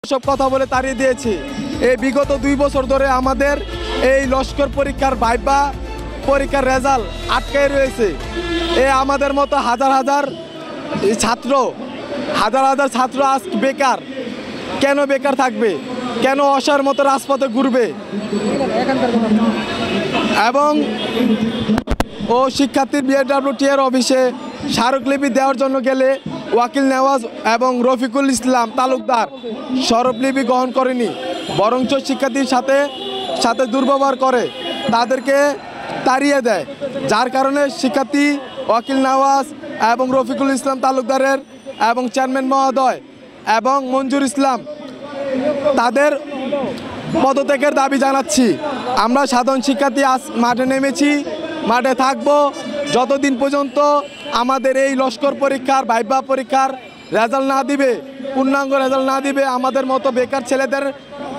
সব কথা বলে তাড়িয়ে দিয়েছি। এই বিগত 2 বছর ধরে আমাদের এই লস্কর পরীক্ষার ভাইবা পরীক্ষার রেজাল্ট আটকায় রয়েছে। আমাদের মতো হাজার হাজার ছাত্র আজ বেকার। কেন বেকার থাকবে? কেন অসার মতো রাজপথে ঘুরবে? এবং শিক্ষার্থীর বিএডব্লিউটিএর অফিসে স্মারকলিপি দেওয়ার জন্য গেলে ওয়াকিল নেওয়াজ এবং রফিকুল ইসলাম তালুকদার স্মারকলিপি গ্রহণ করেনি, বরঞ্চ শিক্ষার্থীর সাথে দুর্ব্যবহার করে, তাদেরকে তাড়িয়ে দেয়। যার কারণে শিক্ষার্থী ওয়াকিল নেওয়াজ এবং রফিকুল ইসলাম তালুকদারের এবং চেয়ারম্যান মহোদয় এবং মঞ্জুর ইসলাম তাদের পদত্যাগের দাবি জানাচ্ছি। আমরা সাধারণ শিক্ষার্থী আজ মাঠে নেমেছি, মাঠে থাকবো যতদিন পর্যন্ত আমাদের এই লস্কর পরীক্ষার ভাইবা পরীক্ষার রেজাল্ট না দিবে, পূর্ণাঙ্গ রেজাল্ট না দিবে, আমাদের মতো বেকার ছেলেদের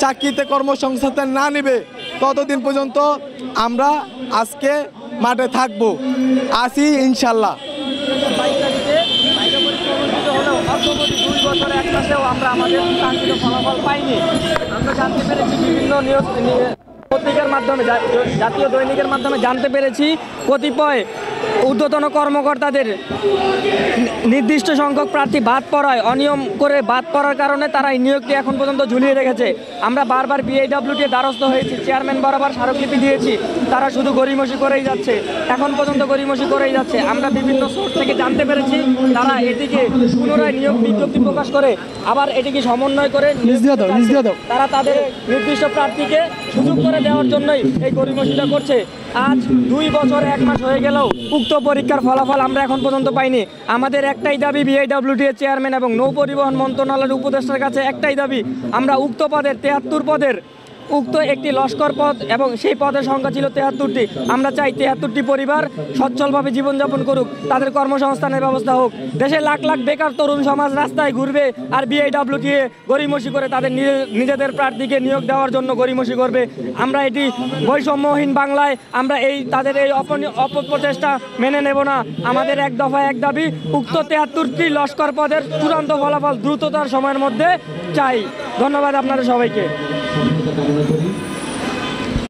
চাকরিতে কর্মসংস্থান না নেবে, ততদিন পর্যন্ত আমরা আজকে মাঠে থাকবো। আসি ইনশাল্লাহ। আমরা আমাদের কাঙ্ক্ষিত ফলাফল পাইনি। আমরা জানতে পেরেছি বিভিন্ন পত্রিকার মাধ্যমে, জাতীয় দৈনিকের মাধ্যমে জানতে পেরেছি কতিপয় ঊর্ধ্বতন কর্মকর্তাদের নির্দিষ্ট সংখ্যক প্রার্থী বাদ পড়ায়, অনিয়ম করে বাদ পড়ার কারণে তারা এই নিয়োগটি এখন পর্যন্ত ঝুলিয়ে রেখেছে। আমরা বারবার বিএডব্লিউটি দ্বারস্থ হয়েছি, চেয়ারম্যান বরাবর স্মারকলিপি দিয়েছি, তারা শুধু গড়িমসি করেই যাচ্ছে, এখন পর্যন্ত গড়িমসি করেই যাচ্ছে। আমরা বিভিন্ন সোর্স থেকে জানতে পেরেছি তারা এটিকে পুনরায় নিয়োগ বিজ্ঞপ্তি প্রকাশ করে আবার এটিকে সমন্বয় করে তারা তাদের নির্দিষ্ট প্রার্থীকে সুযোগ করে দেওয়ার জন্যই এই গড়িমসিটা করছে। আজ 2 বছর 1 মাস হয়ে গেলেও উক্ত পরীক্ষার ফলাফল আমরা এখন পর্যন্ত পাইনি। আমাদের একটাই দাবি, বিআইডব্লিউটি এর চেয়ারম্যান এবং নৌ পরিবহন মন্ত্রণালয়ের উপদেষ্টার কাছে একটাই দাবি, আমরা উক্ত পদের 73 পদের উক্ত একটি লস্কর পদ এবং সেই পদের সংখ্যা ছিল 73টি। আমরা চাই 73টি পরিবার সচ্ছলভাবে জীবনযাপন করুক, তাদের কর্মসংস্থানের ব্যবস্থা হোক। দেশে লাখ লাখ বেকার তরুণ সমাজ রাস্তায় ঘুরবে আর বিআইডব্লিউটি গড়িমসি করে তাদের নিজেদের প্রার্থীকে নিয়োগ দেওয়ার জন্য গড়িমসি করবে। আমরা এটি বৈষম্যহীন বাংলায় আমরা তাদের এই অপপ্রচেষ্টা মেনে নেব না। আমাদের এক দফায় এক দাবি, উক্ত 73টি লস্কর পদের চূড়ান্ত ফলাফল দ্রুততার সময়ের মধ্যে চাই। ধন্যবাদ আপনাদের সবাইকে।